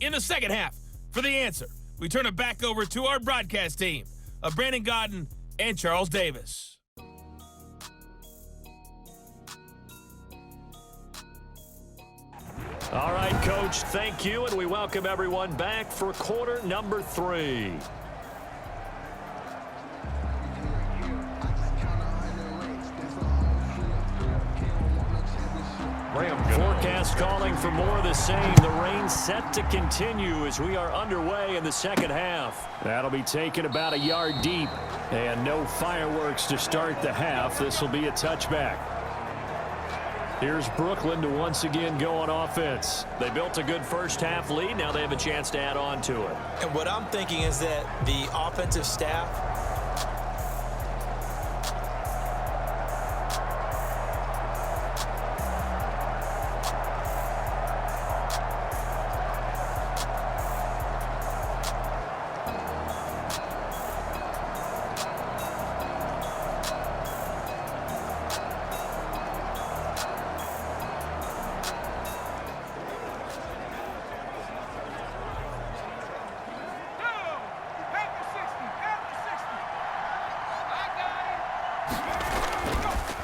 in the second half? For the answer, we turn it back over to our broadcast team of Brandon Godden and Charles Davis. All right, Coach, thank you, and we welcome everyone back for quarter number 3. Forecast calling for more of the same. The rain set to continue as we are underway in the second half. That'll be taken about a yard deep, and no fireworks to start the half. This will be a touchback. Here's Brooklyn to once again go on offense. They built a good first half lead. Now they have a chance to add on to it. And what I'm thinking is that the offensive staff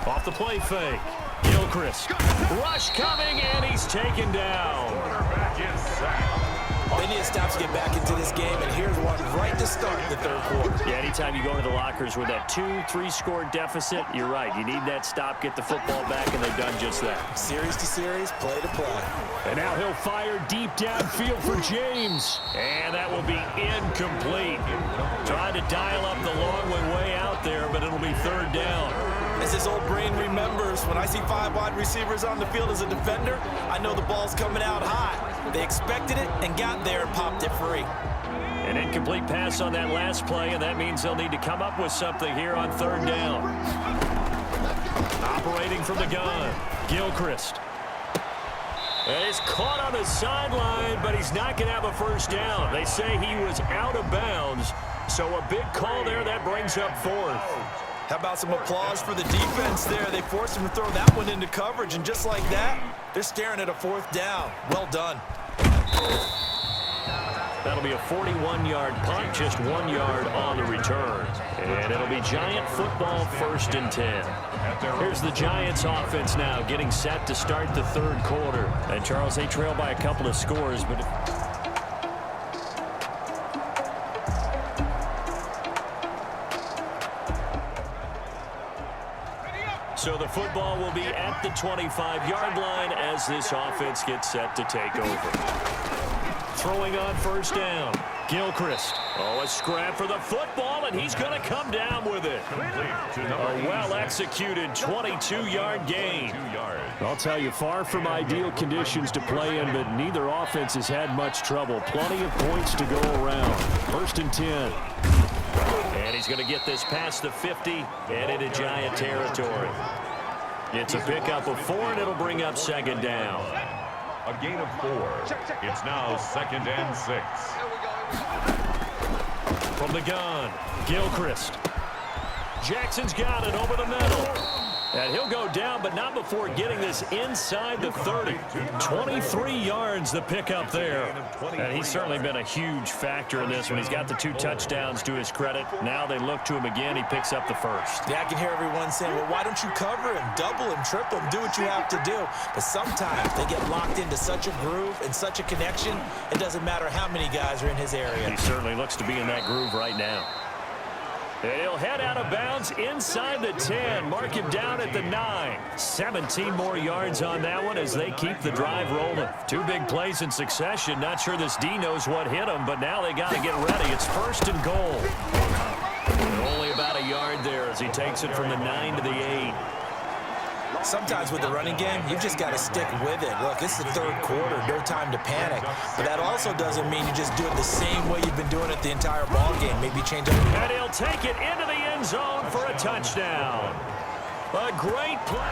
off the play fake. Gilchrist. Rush coming, and he's taken down. They need to stop to get back into this game, and here's one right to start the third quarter. Yeah, anytime you go into the lockers with that 2-3 score deficit, you're right. You need that stop, get the football back, and they've done just that. Series to series, play to play. And now he'll fire deep downfield for James. And that will be incomplete. Trying to dial up the long way out there, but it'll be third down. As his old brain remembers, when I see 5 wide receivers on the field as a defender, I know the ball's coming out hot. They expected it and got there and popped it free. An incomplete pass on that last play, and that means they'll need to come up with something here on third down. Operating from the gun, Gilchrist. And he's caught on the sideline, but he's not going to have a first down. They say he was out of bounds, so a big call there that brings up fourth. How about some applause for the defense there? They forced him to throw that one into coverage, and just like that, they're staring at a fourth down. Well done. That'll be a 41-yard punt, just 1 yard on the return. And it'll be Giant football, 1st and 10. Here's the Giants offense now getting set to start the third quarter. And Charles, they trail by a couple of scores, but so the football will be at the 25-yard line as this offense gets set to take over. Throwing on first down, Gilchrist. Oh, a scrap for the football, and he's going to come down with it. A well-executed 22-yard gain. I'll tell you, far from ideal conditions to play in, but neither offense has had much trouble. Plenty of points to go around. 1st and 10. And he's going to get this past the 50 and into Giant territory. It's a pickup of 4, and it'll bring up second down. A gain of 4. It's now 2nd and 6. From the gun, Gilchrist. Jackson's got it over the middle. And he'll go down, but not before getting this inside the 30. 23 yards the pickup there. And he's certainly been a huge factor in this one. He's got the 2 touchdowns to his credit. Now they look to him again. He picks up the first. Yeah, I can hear everyone saying, well, why don't you cover him, double him, triple him, do what you have to do. But sometimes they get locked into such a groove and such a connection, it doesn't matter how many guys are in his area. He certainly looks to be in that groove right now. And he'll head out of bounds inside the 10. Mark him down at the 9. 17 more yards on that one as they keep the drive rolling. 2 big plays in succession. Not sure this D knows what hit him, but now they got to get ready. It's 1st and goal. And only about a yard there as he takes it from the 9 to the 8. Sometimes with the running game, you've just got to stick with it. Look, it's the third quarter, no time to panic. But that also doesn't mean you just do it the same way you've been doing it the entire ball game. Maybe change it. And he'll take it into the end zone for a touchdown. A great play.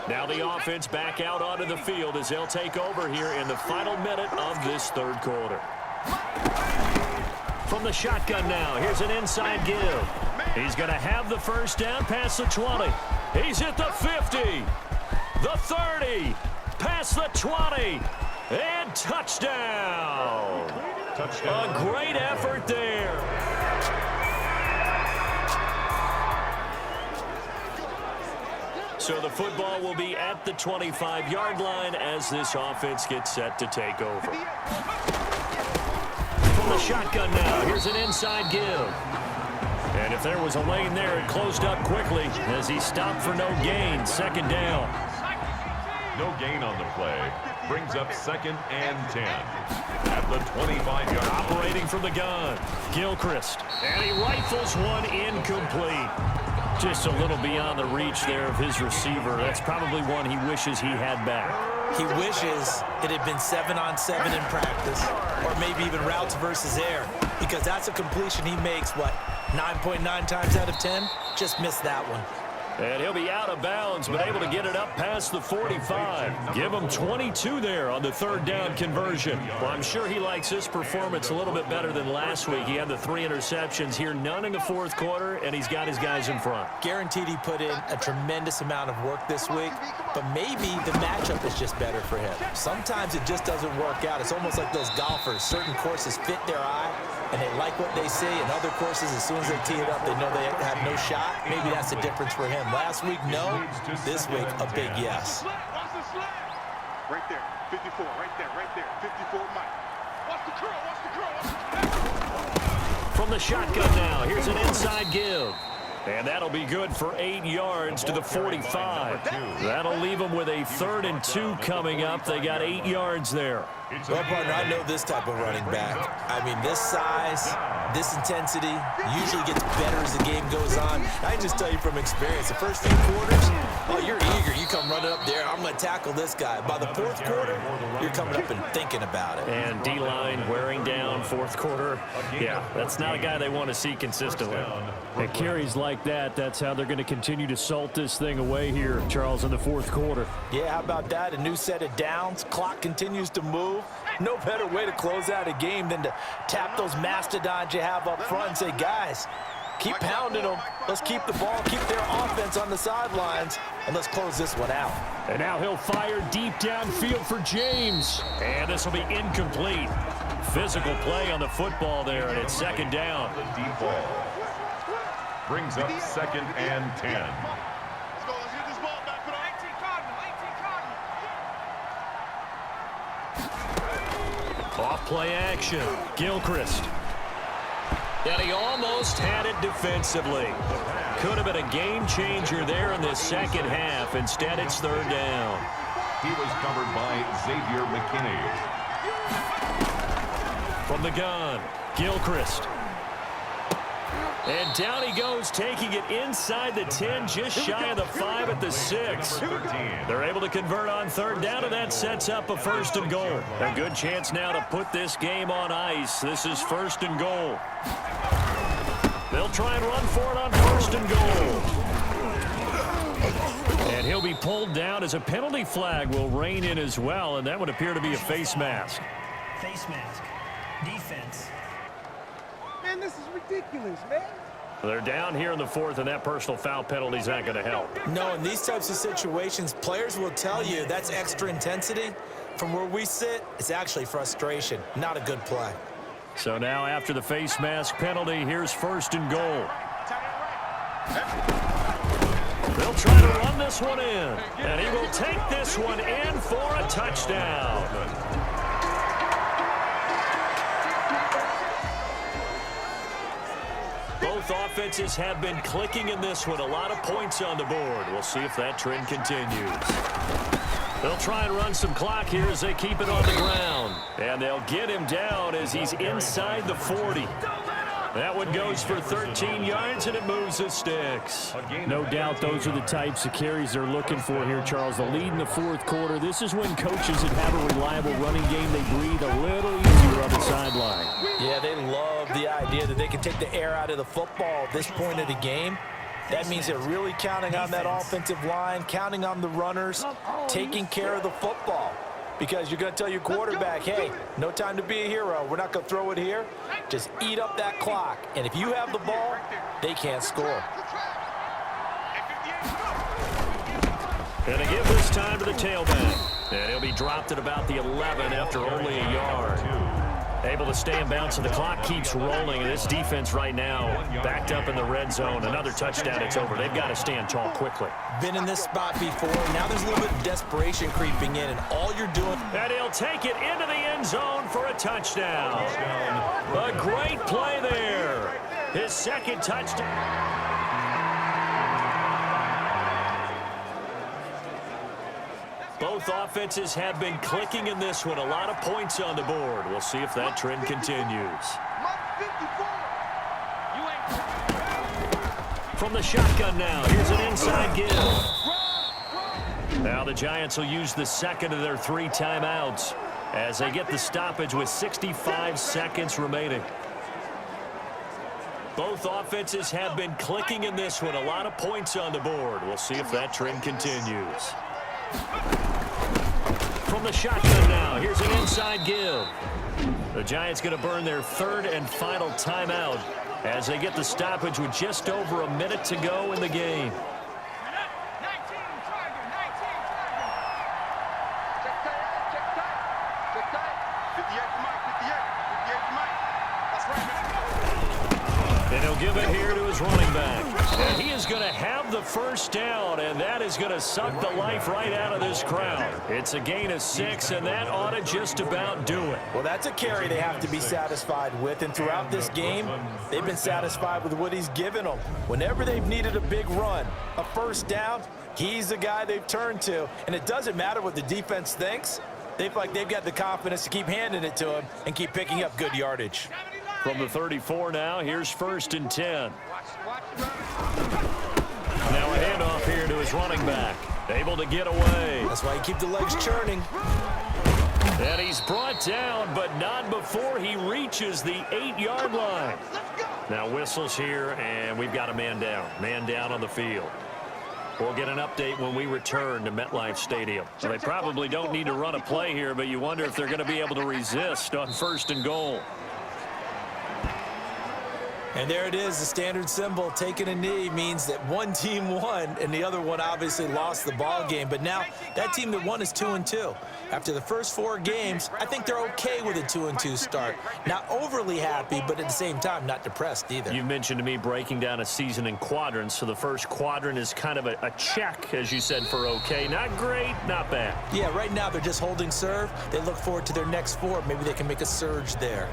Now the offense back out onto the field as they'll take over here in the final minute of this third quarter. From the shotgun now, here's an inside give. He's going to have the first down past the 20. He's at the 50. the 30, past the 20, and touchdown. Touchdown. A great effort there. So the football will be at the 25-yard line as this offense gets set to take over. From the shotgun now, here's an inside give. And if there was a lane there, it closed up quickly as he stopped for no gain. Second down. No gain on the play. Brings up 2nd and 10. At the 25-yard line. Operating from the gun, Gilchrist. And he rifles one incomplete. Just a little beyond the reach there of his receiver. That's probably one he wishes he had back. He wishes it had been 7-on-7 in practice, or maybe even routes versus air, because that's a completion he makes, 9.9 times out of 10? Just missed that one. And he'll be out of bounds, but able to get it up past the 45. Give him 22 there on the 3rd down conversion. Well, I'm sure he likes this performance a little bit better than last week. He had the 3 interceptions here, none in the 4th quarter, and he's got his guys in front. Guaranteed he put in a tremendous amount of work this week, but maybe the matchup is just better for him. Sometimes it just doesn't work out. It's almost like those golfers. Certain courses fit their eye, and they like what they see, and other courses, as soon as they tee it up, they know they have no shot. Maybe that's the difference for him. Last week, no. This week, a big yes. Right there, 54, right there, 54, Mike. Watch the curl, watch the curl. From the shotgun now, here's an inside give. And that'll be good for 8 yards to the 45. That'll leave them with a 3rd and 2 coming up. They got 8 yards there. Well, partner, I know this type of running back. I mean, this size, this intensity usually gets better as the game goes on. I can just tell you from experience, the first few quarters, oh, you're eager. You come running up there, I'm going to tackle this guy. By the 4th quarter, you're coming up and thinking about it. And D-line wearing down 4th quarter. Yeah, that's not a guy they want to see consistently. And carries like that, that's how they're going to continue to salt this thing away here, Charles, in the 4th quarter. Yeah, how about that? A new set of downs. Clock continues to move. No better way to close out a game than to tap those mastodons you have up front and say, guys, keep pounding them. Let's keep the ball, keep their offense on the sidelines, and let's close this one out. And now he'll fire deep downfield for James. And this will be incomplete. Physical play on the football there, and it's 2nd down. The deep ball. Brings up 2nd and 10. Let's go, let's get this ball back. Put on 18 Cardinal, Off play action, Gilchrist. And he almost had it defensively. Could have been a game changer there in the 2nd half. Instead, it's 3rd down. He was covered by Xavier McKinney. From the gun, Gilchrist. And down he goes, taking it inside the 10, just shy of the 5 at the 6. They're able to convert on 3rd down, and that sets up a 1st and goal. A good chance now to put this game on ice. This is 1st and goal. They'll try and run for it on 1st and goal. And he'll be pulled down as a penalty flag will rein in as well, and that would appear to be a face mask. Face mask. Defense. Man, this is ridiculous, man. They're down here in the 4th, and that personal foul penalty is not going to help. No, in these types of situations, players will tell you that's extra intensity. From where we sit, it's actually frustration. Not a good play. So now after the face mask penalty, here's 1st and goal. They'll try to run this one in, and he will take this one in for a touchdown. Both offenses have been clicking in this one. A lot of points on the board. We'll see if that trend continues. They'll try and run some clock here as they keep it on the ground. And they'll get him down as he's inside the 40. That one goes for 13 yards, and it moves the sticks. No doubt those are the types of carries they're looking for here, Charles. The lead in the 4th quarter. This is when coaches that have a reliable running game, they breathe a little easier on the sideline. Yeah, they love the idea that they can take the air out of the football at this point of the game. That means they're really counting on that offensive line, counting on the runners, taking care of the football. Because you're going to tell your quarterback, hey, no time to be a hero. We're not going to throw it here. Just eat up that clock. And if you have the ball, they can't score. And they give this time to the tailback. And he'll be dropped at about the 11 after only a yard. Able to stay in bounds, and the clock keeps rolling. And this defense right now backed up in the red zone. Another touchdown, it's over. They've got to stand tall quickly. Been in this spot before. Now there's a little bit of desperation creeping in, and all you're doing... And he'll take it into the end zone for a touchdown. A great play there. His second touchdown. Both offenses have been clicking in this one. A lot of points on the board. We'll see if that trend continues. From the shotgun now, here's an inside give. Now the Giants will use the second of their 3 timeouts as they get the stoppage with 65 seconds remaining. Both offenses have been clicking in this one. A lot of points on the board. We'll see if that trend continues. From the shotgun now, here's an inside give. The Giants going to burn their 3rd and final timeout as they get the stoppage with just over a minute to go in the game. And he'll give it here to his running back. And he is going to have the first down, and that is going to suck the life right out of this crowd. It's a gain of 6, and that ought to just about do it. Well, that's a carry they have to be satisfied with, and throughout this game, they've been satisfied with what he's given them. Whenever they've needed a big run, a first down, he's the guy they've turned to. And it doesn't matter what the defense thinks. They feel like they've got the confidence to keep handing it to him and keep picking up good yardage. From the 34 now, here's 1st and 10. Now a handoff here to his running back. Able to get away. That's why you keep the legs churning. And he's brought down, but not before he reaches the 8-yard line. Now whistles here, and we've got a man down. Man down on the field. We'll get an update when we return to MetLife Stadium. So they probably don't need to run a play here, but you wonder if they're going to be able to resist on 1st and goal. And there it is, the standard symbol. Taking a knee means that one team won and the other one obviously lost the ball game. But now that team that won is 2-2. After the first 4 games, I think they're okay with a 2-2 start. Not overly happy, but at the same time, not depressed either. You mentioned to me breaking down a season in quadrants. So the first quadrant is kind of a check, as you said, for okay. Not great, not bad. Yeah, right now they're just holding serve. They look forward to their next 4. Maybe they can make a surge there.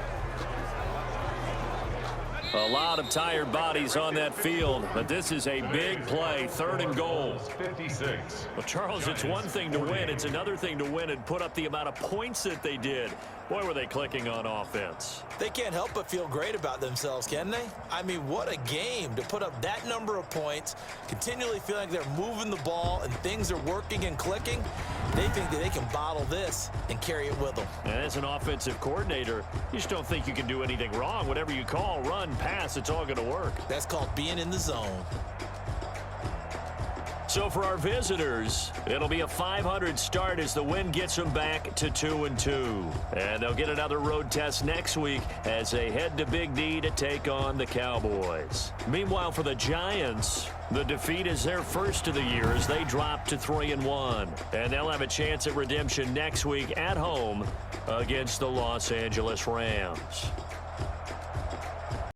A lot of tired bodies on that field, but this is a big play, 3rd and goal. 56. Well, Charles, it's one thing to win. It's another thing to win and put up the amount of points that they did. Boy, were they clicking on offense. They can't help but feel great about themselves, can they? I mean, what a game to put up that number of points, continually feeling like they're moving the ball and things are working and clicking. They think that they can bottle this and carry it with them. And as an offensive coordinator, you just don't think you can do anything wrong. Whatever you call, run, pass, it's all going to work. That's called being in the zone. So for our visitors, it'll be a 500 start as the win gets them back to 2-2. And they'll get another road test next week as they head to Big D to take on the Cowboys. Meanwhile, for the Giants, the defeat is their first of the year as they drop to 3-1. And they'll have a chance at redemption next week at home against the Los Angeles Rams.